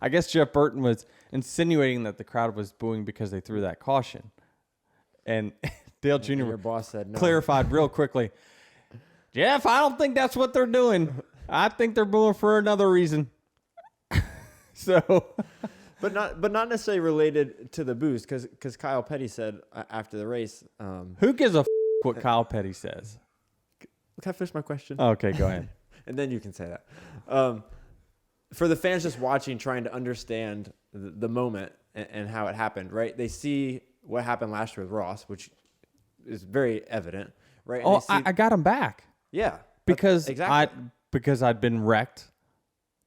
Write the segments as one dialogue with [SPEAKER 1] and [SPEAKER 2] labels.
[SPEAKER 1] I guess Jeff Burton was insinuating that the crowd was booing because they threw that caution. And Dale Jr.
[SPEAKER 2] Your boss said no.
[SPEAKER 1] clarified real quickly, Jeff, I don't think that's what they're doing. I think they're booing for another reason. So,
[SPEAKER 2] but not necessarily related to the boost, because Kyle Petty said after the race.
[SPEAKER 1] Who gives a what Kyle Petty says?
[SPEAKER 2] Can I finish my question?
[SPEAKER 1] Okay, go ahead.
[SPEAKER 2] And then you can say that. For the fans just watching, trying to understand the moment and how it happened, right? They see what happened last year with Ross, which is very evident, right? And
[SPEAKER 1] I got him back.
[SPEAKER 2] Yeah.
[SPEAKER 1] Because
[SPEAKER 2] exactly.
[SPEAKER 1] because I'd been wrecked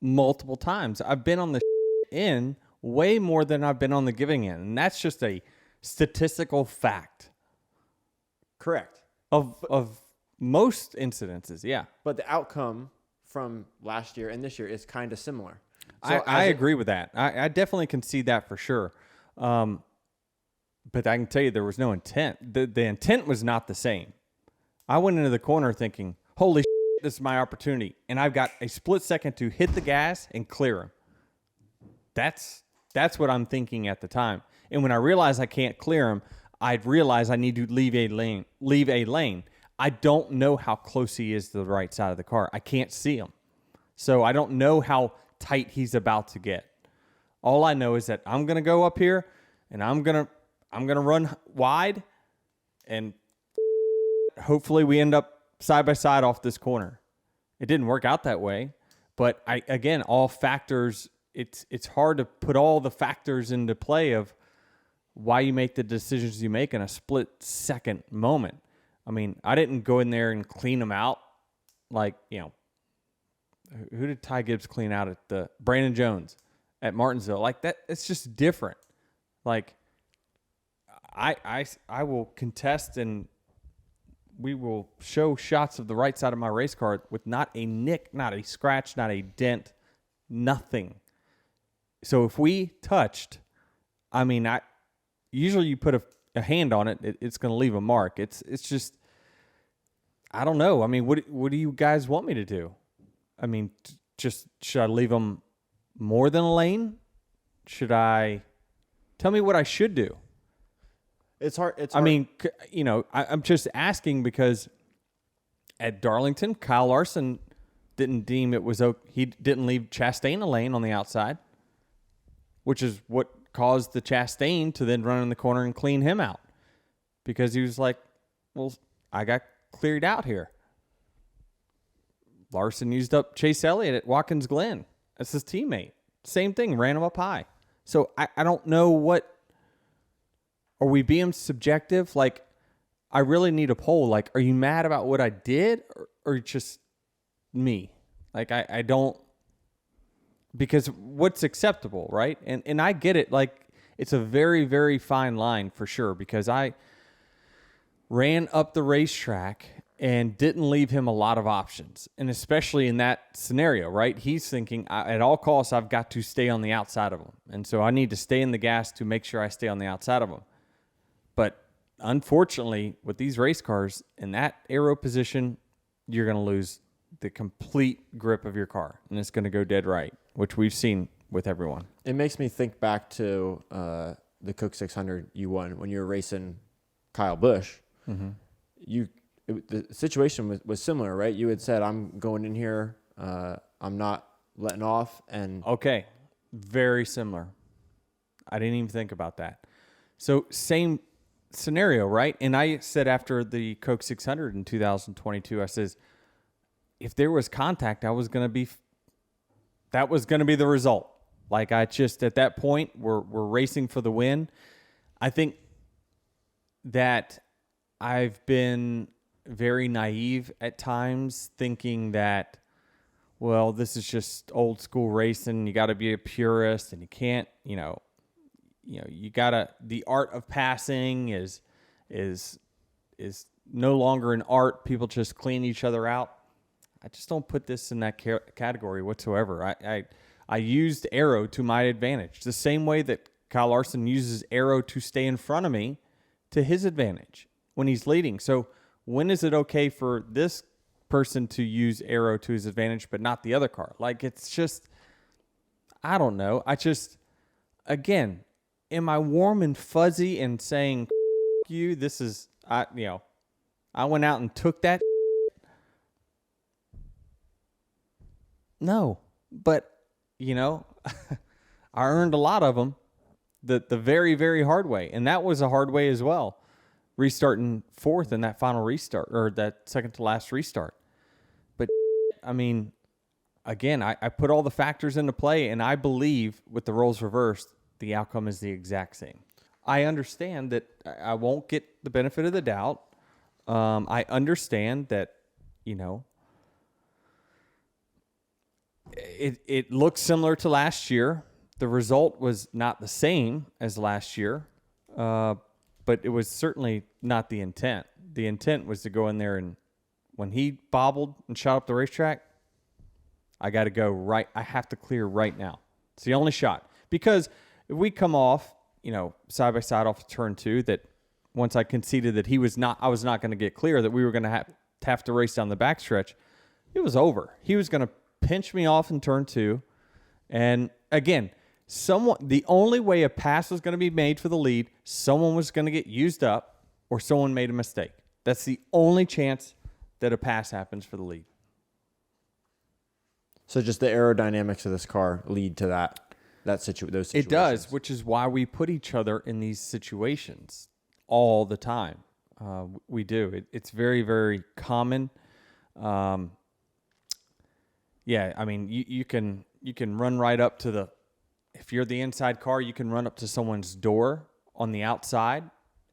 [SPEAKER 1] multiple times. I've been on the end way more than I've been on the giving end. And that's just a statistical fact.
[SPEAKER 2] Correct.
[SPEAKER 1] Of most incidences, yeah.
[SPEAKER 2] But the outcome from last year and this year is kind of similar. So
[SPEAKER 1] I agree with that. I definitely can see that for sure. But I can tell you there was no intent. The intent was not the same. I went into the corner thinking, holy shit, this is my opportunity. And I've got a split second to hit the gas and clear him. That's what I'm thinking at the time. And when I realize I can't clear him, I'd realize I need to leave a lane. I don't know how close he is to the right side of the car. I can't see him. So I don't know how tight he's about to get. All I know is that I'm going to go up here and I'm going to run wide, and hopefully we end up side by side off this corner. It didn't work out that way, but all factors, it's hard to put all the factors into play of why you make the decisions you make in a split second moment. I mean, I didn't go in there and clean them out. Like, who did Ty Gibbs clean out at Brandon Jones at Martinsville? Like that, it's just different. Like, I will contest, and we will show shots of the right side of my race car with not a nick, not a scratch, not a dent, nothing. So if we touched, I mean, usually you put a hand on it, it's going to leave a mark. It's just, I don't know. I mean, what do you guys want me to do? I mean, should I leave them more than a lane? Tell me what I should do.
[SPEAKER 2] It's hard.
[SPEAKER 1] I mean, I'm just asking because at Darlington, Kyle Larson didn't deem it was okay. He didn't leave Chastain a lane on the outside, which is what caused the Chastain to then run in the corner and clean him out, because he was like, well, I got cleared out here. Larson used up Chase Elliott at Watkins Glen. That's his teammate. Same thing, ran him up high. So I don't know what. Are we being subjective? Like, I really need a poll. Like, are you mad about what I did or just me? Like, I don't, because what's acceptable, right? And I get it. Like, it's a very, very fine line for sure, because I ran up the racetrack and didn't leave him a lot of options. And especially in that scenario, right? He's thinking, at all costs, I've got to stay on the outside of him. And so I need to stay in the gas to make sure I stay on the outside of him. But unfortunately, with these race cars, in that aero position, you're going to lose the complete grip of your car, and it's going to go dead right, which we've seen with everyone.
[SPEAKER 2] It makes me think back to the Cook 600 you won when you were racing Kyle Busch. Mm-hmm. The situation was similar, right? You had said, I'm going in here, I'm not letting off. And
[SPEAKER 1] okay, very similar. I didn't even think about that. So same scenario, right? And I said after the Coke 600 in 2022, I says, if there was contact, that was going to be the result. Like, I just, at that point, we're racing for the win. I think that I've been very naive at times, thinking that, well, this is just old school racing. You got to be a purist, and you can't, you gotta, the art of passing is no longer an art. People just clean each other out. I just don't put this in that category whatsoever. I used aero to my advantage, the same way that Kyle Larson uses aero to stay in front of me to his advantage when he's leading. So when is it okay for this person to use aero to his advantage, but not the other car? Like, it's just, I don't know. Again, am I warm and fuzzy and saying you? This is I went out and took that. No, but I earned a lot of them the very, very hard way, and that was a hard way as well. Restarting fourth in that final restart, or that second to last restart. But I mean, again, I put all the factors into play, and I believe with the roles reversed, the outcome is the exact same. I understand that I won't get the benefit of the doubt. I understand that, it looks similar to last year. The result was not the same as last year, but it was certainly not the intent. The intent was to go in there, and when he bobbled and shot up the racetrack, I got to go right. I have to clear right now. It's the only shot. Because if we come off, side by side off turn 2, that once I conceded that I was not going to get clear, that we were going to have to race down the backstretch, it was over. He was going to pinch me off in turn 2. And again, the only way a pass was going to be made for the lead, someone was going to get used up or someone made a mistake. That's the only chance that a pass happens for the lead.
[SPEAKER 2] So just the aerodynamics of this car lead to those situations.
[SPEAKER 1] It does, which is why we put each other in these situations all the time. We do. It's very, very common. Yeah, I mean, you can run right up to if you're the inside car, you can run up to someone's door on the outside,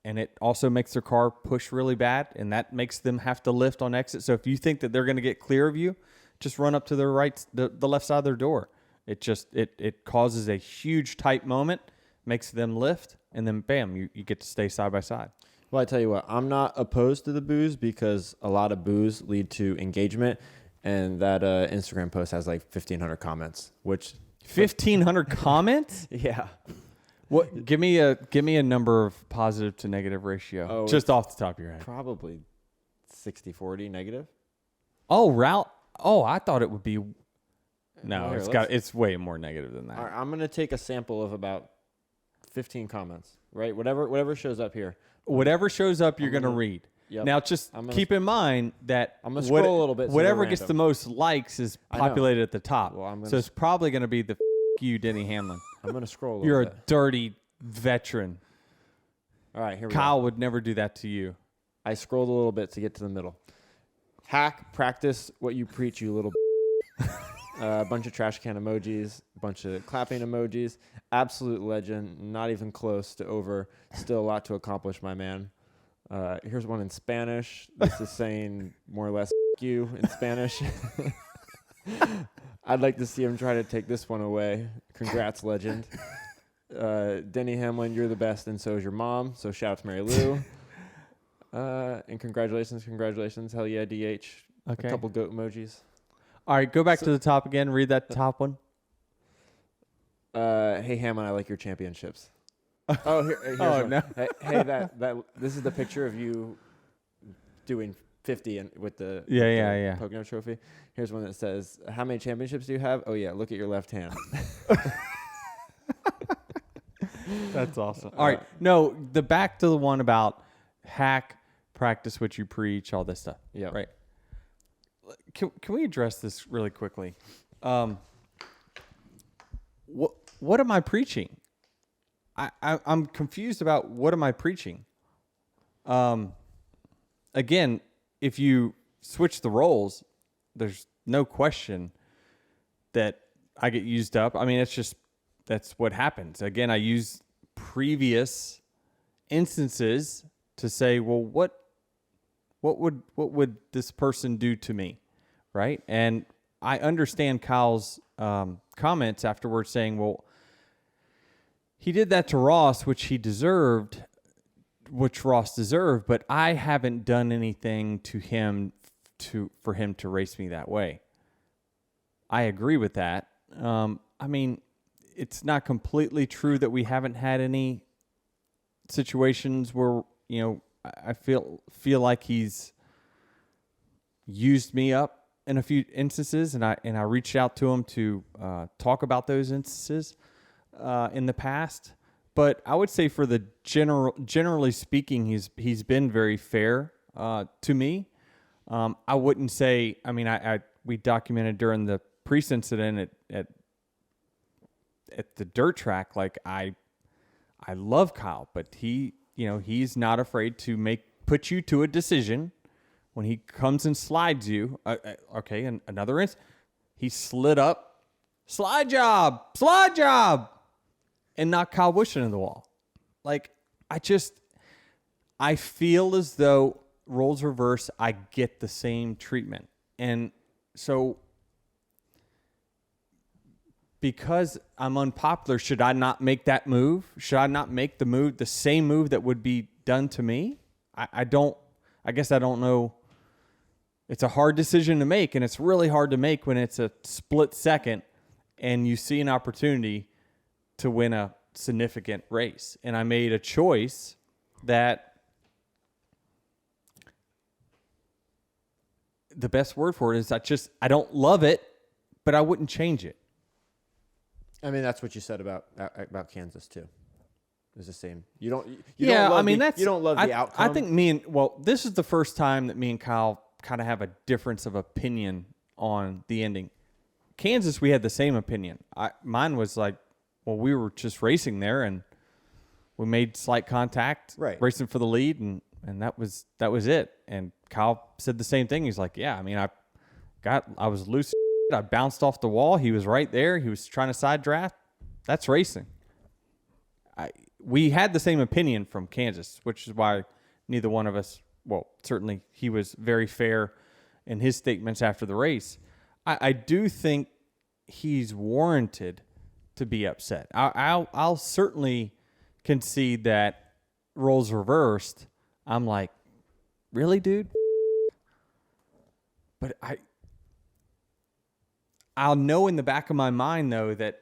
[SPEAKER 1] and it also makes their car push really bad, and that makes them have to lift on exit. So if you think that they're going to get clear of you, just run up to their the left side of their door. It causes a huge tight moment, makes them lift, and then bam, you get to stay side by side.
[SPEAKER 2] Well, I tell you what, I'm not opposed to the boos because a lot of boos lead to engagement, and that Instagram post has like 1,500 comments, which
[SPEAKER 1] 1,500 comments?
[SPEAKER 2] Yeah.
[SPEAKER 1] What? Give me a number of positive to negative ratio, just off the top of your head.
[SPEAKER 2] Probably 60-40 negative.
[SPEAKER 1] Oh, route. Oh, I thought it would be. No,
[SPEAKER 2] Well,
[SPEAKER 1] it's way more negative than that.
[SPEAKER 2] All right, I'm gonna take a sample of about 15 comments. Right, whatever shows up here.
[SPEAKER 1] Whatever shows up, you're gonna read.
[SPEAKER 2] Yep.
[SPEAKER 1] Now, just keep in mind that
[SPEAKER 2] I'm gonna scroll a little bit.
[SPEAKER 1] Whatever gets the most likes is populated at the top.
[SPEAKER 2] Well,
[SPEAKER 1] so it's probably gonna be the you, Denny Hamlin.
[SPEAKER 2] I'm gonna scroll. A little
[SPEAKER 1] You're
[SPEAKER 2] bit.
[SPEAKER 1] a dirty veteran.
[SPEAKER 2] All right, here we
[SPEAKER 1] Kyle
[SPEAKER 2] go.
[SPEAKER 1] would never do that to you.
[SPEAKER 2] I scrolled a little bit to get to the middle. Hack, practice what you preach, you little. A bunch of trash can emojis, a bunch of clapping emojis. Absolute legend, not even close to over. Still a lot to accomplish, my man. Here's one in Spanish. This is saying more or less you in Spanish. I'd like to see him try to take this one away. Congrats, legend. Denny Hamlin, you're the best, and so is your mom. So shout out to Mary Lou. And congratulations. Hell yeah, DH.
[SPEAKER 1] Okay.
[SPEAKER 2] A couple goat emojis.
[SPEAKER 1] All right, go back to the top again. Read that top one.
[SPEAKER 2] Hey Hamlin, I like your championships. Oh, here's one.
[SPEAKER 1] No.
[SPEAKER 2] Hey, that this is the picture of you doing 50 with the
[SPEAKER 1] Yeah.
[SPEAKER 2] Pocono trophy. Here's one that says, "How many championships do you have?" Oh yeah, look at your left hand.
[SPEAKER 1] That's awesome. All right, no, back to the one about hack, practice what you preach, all this stuff.
[SPEAKER 2] Yeah.
[SPEAKER 1] Right. Can we address this really quickly? What am I preaching? I'm confused about what am I preaching. Again, if you switch the roles, there's no question that I get used up. I mean, that's what happens. Again, I use previous instances to say, well, what would this person do to me, right? And I understand Kyle's comments afterwards saying, well, he did that to Ross, which Ross deserved, but I haven't done anything to him for him to race me that way. I agree with that. I mean, it's not completely true that we haven't had any situations where, I feel like he's used me up in a few instances, and I reached out to him to talk about those instances in the past. But I would say for the generally speaking, he's been very fair to me. I wouldn't say. I mean, we documented during the Priest incident at the dirt track. Like I love Kyle, but he's not afraid to put you to a decision. When he comes and slides you, okay, and another instance, he slid up, slide job, and knocked Kyle Busch into the wall. Like, I feel as though roles reverse, I get the same treatment. And so, because I'm unpopular, should I not make that move? Should I not make the same move that would be done to me? I guess I don't know. It's a hard decision to make, and it's really hard to make when it's a split second and you see an opportunity to win a significant race. And I made a choice that the best word for it is I don't love it, but I wouldn't change it.
[SPEAKER 2] I mean, that's what you said about Kansas too. It's the same. You don't love the outcome.
[SPEAKER 1] I think this is the first time that me and Kyle kind of have a difference of opinion on the ending. Kansas, we had the same opinion. Mine was like, well, we were just racing there and we made slight contact,
[SPEAKER 2] right,
[SPEAKER 1] racing for the lead, and that was it. And Kyle said the same thing. He's like, yeah, I mean, I was loose. I bounced off the wall. He was right there. He was trying to side draft. That's racing. We had the same opinion from Kansas, which is why neither one of us, well, certainly he was very fair in his statements after the race. I do think he's warranted to be upset. I'll certainly concede that roles reversed. I'm like, really, dude? But I'll know in the back of my mind, though, that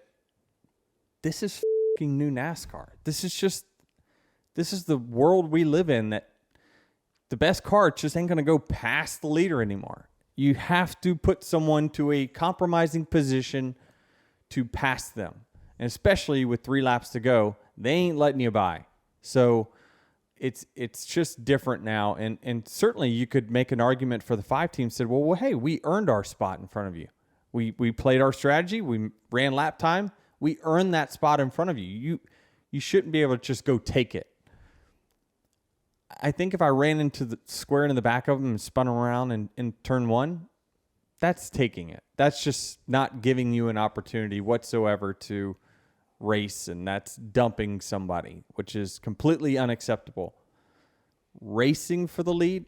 [SPEAKER 1] this is fucking new NASCAR. This is the world we live in, that the best car just ain't going to go past the leader anymore. You have to put someone to a compromising position to pass them. And especially with 3 laps to go, they ain't letting you by. So it's just different now. And certainly you could make an argument for the 5 team, said, well, hey, we earned our spot in front of you. We played our strategy. We ran lap time. We earned that spot in front of you. You shouldn't be able to just go take it. I think if I ran into the square in the back of them and spun around in turn 1, that's taking it. That's just not giving you an opportunity whatsoever to race, and that's dumping somebody, which is completely unacceptable. Racing for the lead,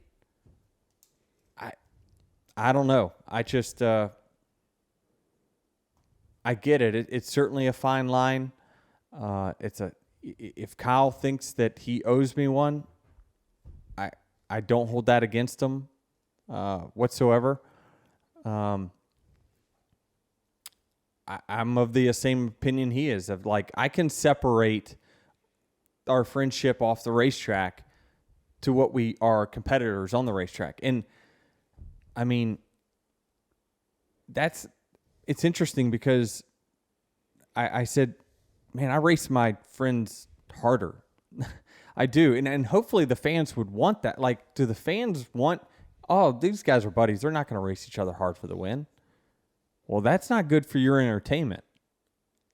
[SPEAKER 1] I don't know. I just I get it. It's certainly a fine line. If Kyle thinks that he owes me one, I don't hold that against him whatsoever. I'm of the same opinion he is, of like, I can separate our friendship off the racetrack to what we are competitors on the racetrack. And I mean, it's interesting because I said, man, I race my friends harder. I do. And hopefully the fans would want that. Like, do the fans want, oh, these guys are buddies, they're not going to race each other hard for the win? Well, that's not good for your entertainment.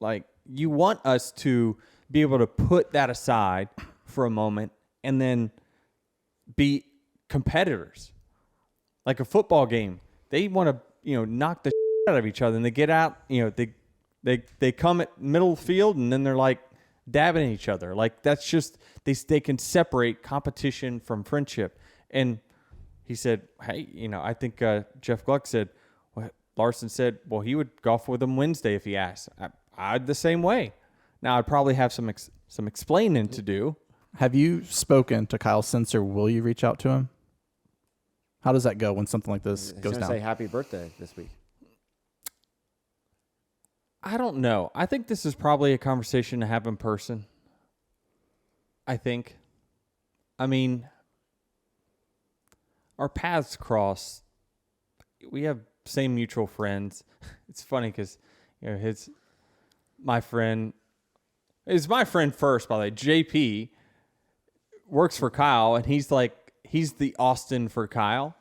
[SPEAKER 1] Like, you want us to be able to put that aside for a moment and then be competitors. Like a football game, they want to, knock the shit out of each other, and they get out, they come at middle field, and then they're like dabbing at each other. Like, that's just, they can separate competition from friendship. And he said, hey, I think Jeff Gluck said, Larson said, well, he would golf with him Wednesday if he asked. I'd the same way. Now, I'd probably have some explaining to do.
[SPEAKER 3] Have you spoken to Kyle since, or will you reach out to him? How does that go when something like this goes down?
[SPEAKER 2] Say happy birthday this week.
[SPEAKER 1] I don't know. I think this is probably a conversation to have in person. I think. I mean, our paths cross. We have same mutual friends. It's funny because my friend is my friend first, by the way. JP works for Kyle, and he's the Austin for Kyle,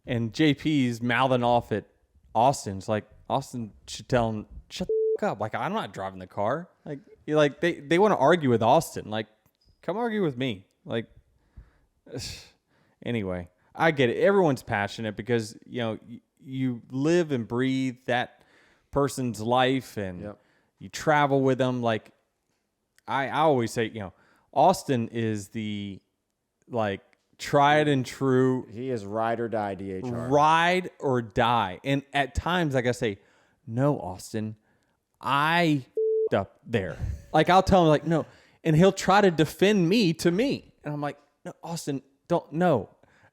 [SPEAKER 1] and JP's mouthing off at Austin. It's like Austin should tell him, shut the fuck up. Like, I'm not driving the car. Like, they want to argue with Austin. Like, come argue with me. Like, anyway, I get it. Everyone's passionate because, you live and breathe that person's life, and you travel with them. Like, I always say, Austin is the, tried and true.
[SPEAKER 2] He is ride or die DHR.
[SPEAKER 1] Ride or die. And at times, like I say, no, Austin, I f***ed up there. Like, I'll tell him, like, no. And he'll try to defend me to me. And I'm like, no, Austin, no.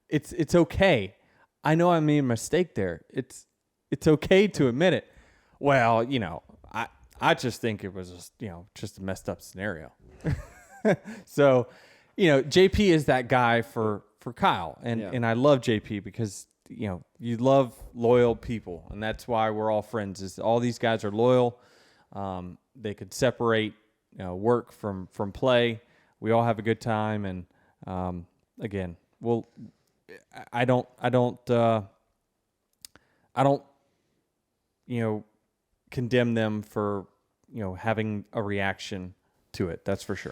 [SPEAKER 1] It's okay. I know I made a mistake there. It's okay to admit it. Well, I just think it was just a messed up scenario. So, JP is that guy for Kyle. And I love JP because, you love loyal people. And that's why we're all friends, is all these guys are loyal. They could separate work from play. We all have a good time. And again, I don't condemn them for having a reaction to it. That's for sure.